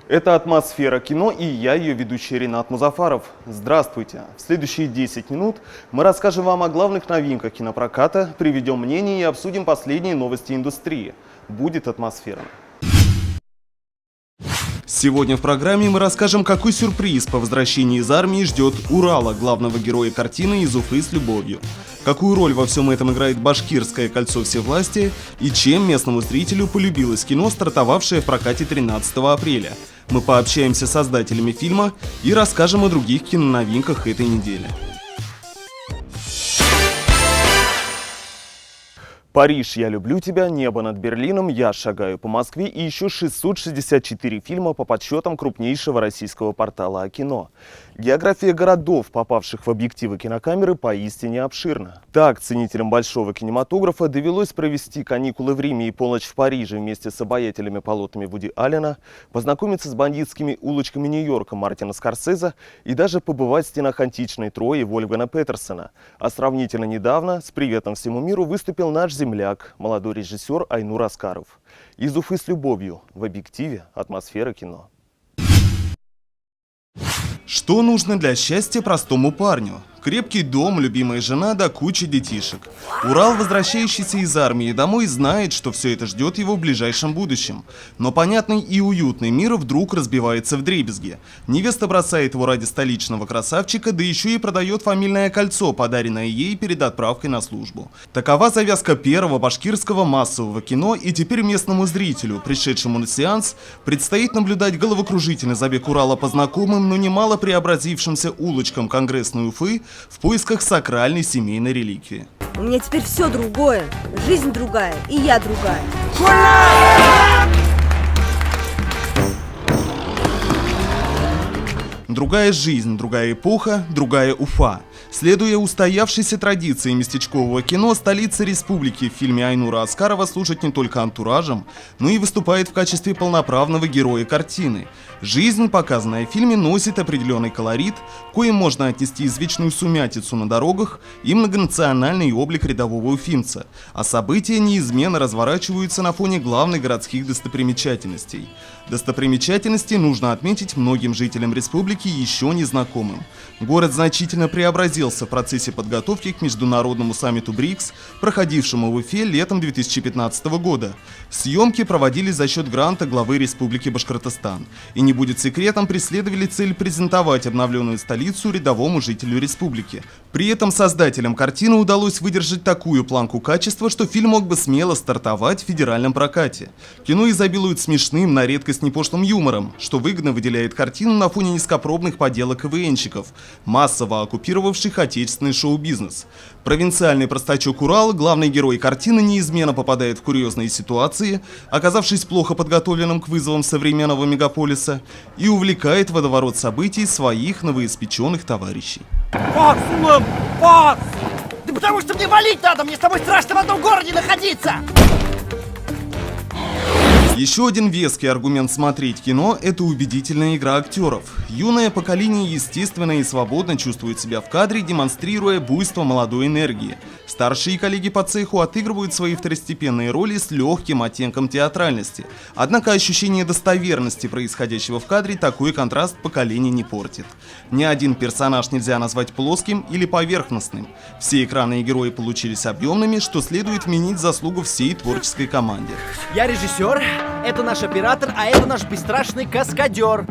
Это «Атмосфера кино» и я, ее ведущий Ринат Музафаров. Здравствуйте! В следующие 10 минут мы расскажем вам о главных новинках кинопроката, приведем мнение и обсудим последние новости индустрии. Будет атмосферно. Сегодня в программе мы расскажем, какой сюрприз по возвращении из армии ждет Урала, главного героя картины «Из Уфы с любовью». Какую роль во всем этом играет башкирское кольцо всевластия и чем местному зрителю полюбилось кино, стартовавшее в прокате 13 апреля. Мы пообщаемся с создателями фильма и расскажем о других киноновинках этой недели. «Париж, я люблю тебя», «Небо над Берлином», «Я шагаю по Москве» и еще 664 фильма по подсчетам крупнейшего российского портала о кино. География городов, попавших в объективы кинокамеры, поистине обширна. Так, ценителям большого кинематографа довелось провести каникулы в Риме и полночь в Париже вместе с обаятельными полотнами Вуди Аллена, познакомиться с бандитскими улочками Нью-Йорка Мартина Скорсезе и даже побывать в стенах античной Трои Вольфгана Петерсона. А сравнительно недавно с приветом всему миру выступил наш земляк, молодой режиссер Айнур Аскаров. «Из Уфы с любовью» в объективе «Атмосфера кино». Что нужно для счастья простому парню? Крепкий дом, любимая жена да куча детишек. Урал, возвращающийся из армии домой, знает, что все это ждет его в ближайшем будущем. Но понятный и уютный мир вдруг разбивается вдребезги. Невеста бросает его ради столичного красавчика, да еще и продает фамильное кольцо, подаренное ей перед отправкой на службу. Такова завязка первого башкирского массового кино, и теперь местному зрителю, пришедшему на сеанс, предстоит наблюдать головокружительный забег Урала по знакомым, но немало преобразившимся улочкам Конгрессной Уфы, в поисках сакральной семейной реликвии. У меня теперь все другое. Жизнь другая, и я другая. Другая жизнь, другая эпоха, другая Уфа. Следуя устоявшейся традиции местечкового кино, столица республики в фильме Айнура Аскарова служит не только антуражем, но и выступает в качестве полноправного героя картины. Жизнь, показанная в фильме, носит определенный колорит, коим можно отнести извечную сумятицу на дорогах и многонациональный облик рядового уфимца, а события неизменно разворачиваются на фоне главных городских достопримечательностей. Достопримечательности нужно отметить многим жителям республики еще незнакомым. Город значительно преобразился в процессе подготовки к международному саммиту БРИКС, проходившему в Уфе летом 2015 года. Съемки проводились за счет гранта главы Республики Башкортостан. И не будет секретом, преследовали цель презентовать обновленную столицу рядовому жителю республики. При этом создателям картины удалось выдержать такую планку качества, что фильм мог бы смело стартовать в федеральном прокате. Кино изобилует смешным, на редкость непошлым юмором, что выгодно выделяет картину на фоне низкопробных поделок КВНщиков, массово оккупировавших отечественный шоу-бизнес. Провинциальный простачок Урал, главный герой картины, неизменно попадает в курьезные ситуации, оказавшись плохо подготовленным к вызовам современного мегаполиса, и увлекает в водоворот событий своих новоиспеченных товарищей. Факс, Улам! Факс! Да потому что мне валить надо, мне с тобой страшно в одном городе находиться! Еще один веский аргумент смотреть кино – это убедительная игра актеров. Юное поколение естественно и свободно чувствует себя в кадре, демонстрируя буйство молодой энергии. Старшие коллеги по цеху отыгрывают свои второстепенные роли с легким оттенком театральности. Однако ощущение достоверности происходящего в кадре такой контраст поколения не портит. Ни один персонаж нельзя назвать плоским или поверхностным. Все экраны и герои получились объемными, что следует вменить заслугу всей творческой команде. Я режиссер, это наш оператор, а это наш бесстрашный каскадер.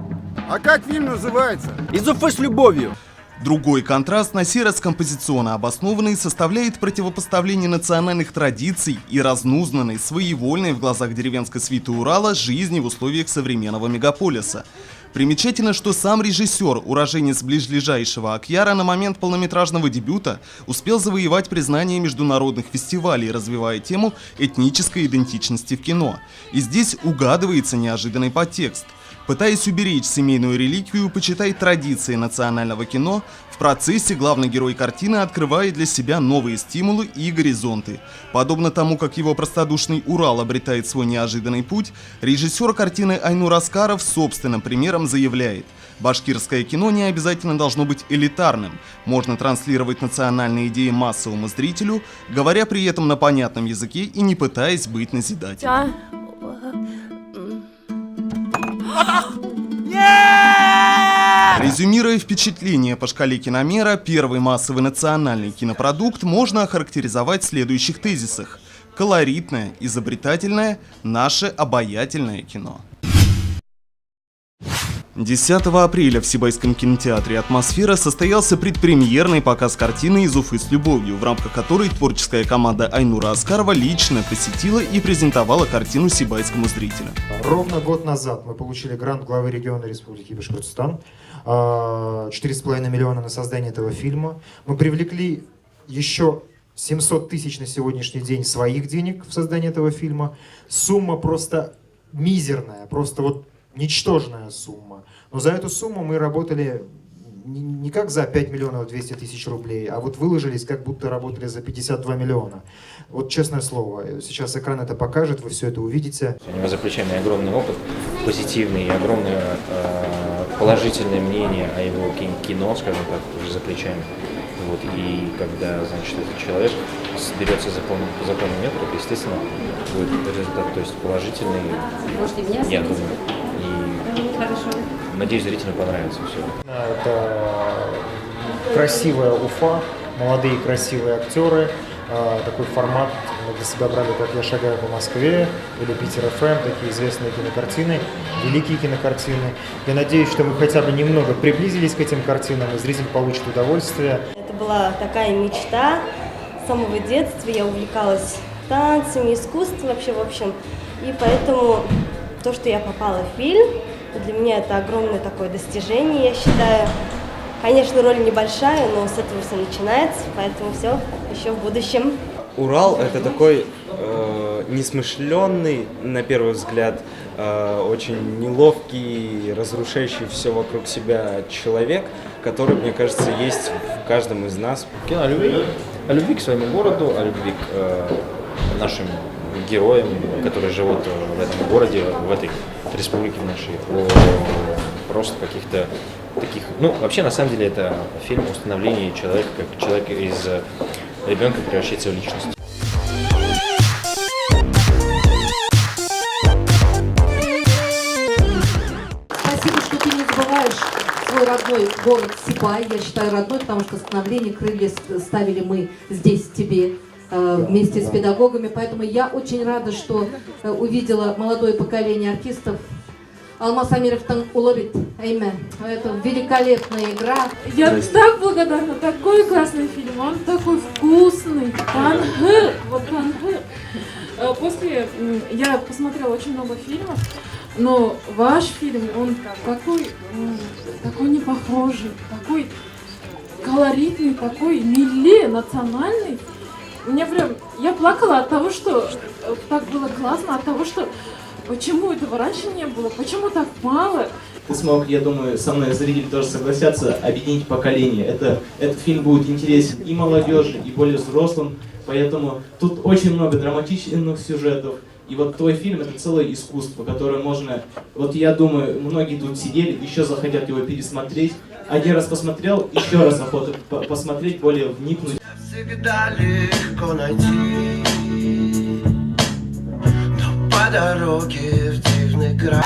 А как фильм называется? «Из Уфы с любовью». Другой контраст, на сей раз композиционно обоснованный, составляет противопоставление национальных традиций и разнузнанной, своевольной в глазах деревенской свиты Урала жизни в условиях современного мегаполиса. Примечательно, что сам режиссер, уроженец ближайшего Акьяра, на момент полнометражного дебюта успел завоевать признание международных фестивалей, развивая тему этнической идентичности в кино. И здесь угадывается неожиданный подтекст. Пытаясь уберечь семейную реликвию, почитать традиции национального кино, в процессе главный герой картины открывает для себя новые стимулы и горизонты. Подобно тому, как его простодушный Урал обретает свой неожиданный путь, режиссер картины Айнур Аскаров собственным примером заявляет: башкирское кино не обязательно должно быть элитарным. Можно транслировать национальные идеи массовому зрителю, говоря при этом на понятном языке и не пытаясь быть назидательным. Резюмируя впечатление по шкале киномера, первый массовый национальный кинопродукт можно охарактеризовать в следующих тезисах. Колоритное, изобретательное, наше обаятельное кино. 10 апреля в Сибайском кинотеатре «Атмосфера» состоялся предпремьерный показ картины «Из Уфы с любовью», в рамках которой творческая команда Айнура Аскарова лично посетила и презентовала картину сибайскому зрителю. Ровно год назад мы получили грант главы региона Республики Башкортостан, 4,5 миллиона на создание этого фильма. Мы привлекли еще 700 тысяч на сегодняшний день своих денег в создание этого фильма. Сумма просто мизерная, просто вот ничтожная сумма. Но за эту сумму мы работали не как за 5 миллионов 200 тысяч рублей, а вот выложились, как будто работали за 52 миллиона. Вот честное слово, сейчас экран это покажет, вы все это увидите. Мы заключаем огромный опыт, позитивный и огромное положительное мнение о его кино, скажем так, уже заключаем. Вот, и когда, значит, этот человек берется за полный метр, то, естественно, будет результат, то есть положительный, я думаю. И надеюсь, зрителям понравится все. Это красивая Уфа, молодые красивые актеры. Такой формат мы для себя брали, как «Я шагаю по Москве» или «Питер ФМ», такие известные кинокартины, великие кинокартины. Я надеюсь, что мы хотя бы немного приблизились к этим картинам, и зритель получит удовольствие. Это была такая мечта. С самого детства я увлекалась танцами, искусством вообще, в общем. И поэтому то, что я попала в фильм, для меня это огромное такое достижение, я считаю. Конечно, роль небольшая, но с этого все начинается, поэтому все еще в будущем. Урал — это такой несмышленный, на первый взгляд, очень неловкий, разрушающий все вокруг себя человек, который, мне кажется, есть в каждом из нас. Кино о любви к своему городу, о любви к нашим героям, которые живут в этом городе, в этой республике нашей, о просто каких-то таких, ну, вообще, на самом деле, это фильм о становлении человека, как человек из ребенка превращается в личность. Спасибо, что ты не забываешь свой родной город Сибай. Я считаю родной, потому что становление крылья ставили мы здесь тебе вместе с педагогами. Поэтому я очень рада, что увидела молодое поколение артистов. Алмаз Амировтың улыбит. Это великолепная игра. Я так благодарна, такой классный фильм, он такой вкусный. Вот после я посмотрела очень много фильмов, но ваш фильм, он такой непохожий, такой колоритный, такой милли, национальный. Я плакала от того, что так было классно, от того, что почему этого раньше не было, почему так мало. Ты смог, я думаю, со мной зрители тоже согласятся, объединить поколение. Этот фильм будет интересен и молодежи, и более взрослым, поэтому тут очень много драматичных сюжетов. И вот твой фильм — это целое искусство, которое можно... Вот я думаю, многие тут сидели, еще захотят его пересмотреть. Один раз посмотрел, еще раз охота посмотреть, более вникнуть. Всегда легко найти, но по дороге в дивный край.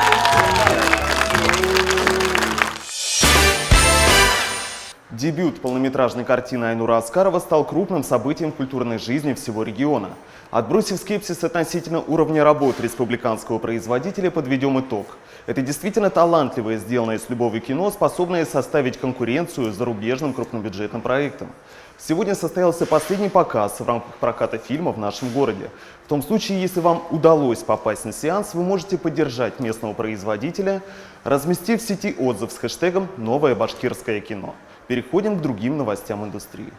Дебют полнометражной картины Айнура Аскарова стал крупным событием в культурной жизни всего региона. Отбросив скепсис относительно уровня работ республиканского производителя, подведем итог. Это действительно талантливое, сделанное с любовью кино, способное составить конкуренцию зарубежным крупнобюджетным проектам. Сегодня состоялся последний показ в рамках проката фильма в нашем городе. В том случае, если вам удалось попасть на сеанс, вы можете поддержать местного производителя, разместив в сети отзыв с хэштегом «Новое башкирское кино». Переходим к другим новостям индустрии.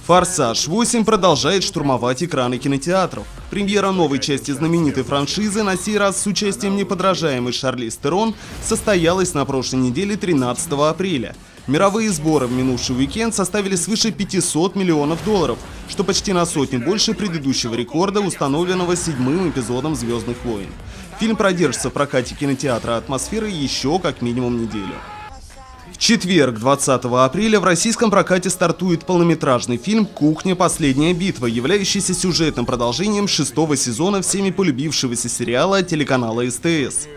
«Форсаж 8» продолжает штурмовать экраны кинотеатров. Премьера новой части знаменитой франшизы, на сей раз с участием неподражаемой Шарлиз Терон, состоялась на прошлой неделе 13 апреля. Мировые сборы в минувший уикенд составили свыше $500 миллионов, что почти на сотню больше предыдущего рекорда, установленного 7-м эпизодом «Звездных войн». Фильм продержится в прокате кинотеатра «Атмосферы» еще как минимум неделю. В четверг, 20 апреля, в российском прокате стартует полнометражный фильм «Кухня. Последняя битва», являющийся сюжетным продолжением 6-го сезона всеми полюбившегося сериала телеканала СТС.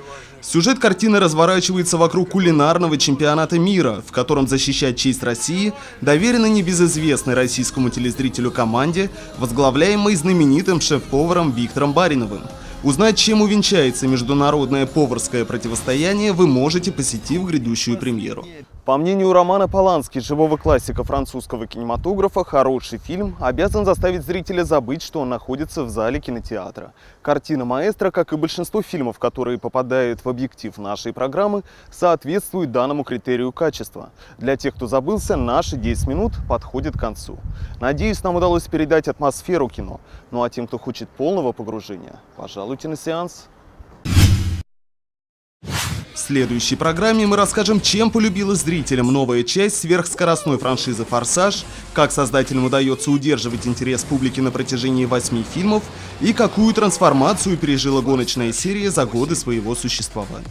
Сюжет картины разворачивается вокруг кулинарного чемпионата мира, в котором защищать честь России доверено небезызвестной российскому телезрителю команде, возглавляемой знаменитым шеф-поваром Виктором Бариновым. Узнать, чем увенчается международное поварское противостояние, вы можете, посетив грядущую премьеру. По мнению Романа Полански, живого классика французского кинематографа, хороший фильм обязан заставить зрителя забыть, что он находится в зале кинотеатра. Картина «Маэстро», как и большинство фильмов, которые попадают в объектив нашей программы, соответствует данному критерию качества. Для тех, кто забылся, наши 10 минут подходят к концу. Надеюсь, нам удалось передать атмосферу кино. Ну а тем, кто хочет полного погружения, пожалуйте на сеанс. В следующей программе мы расскажем, чем полюбилась зрителям новая часть сверхскоростной франшизы «Форсаж», как создателям удается удерживать интерес публики на протяжении 8 фильмов и какую трансформацию пережила гоночная серия за годы своего существования.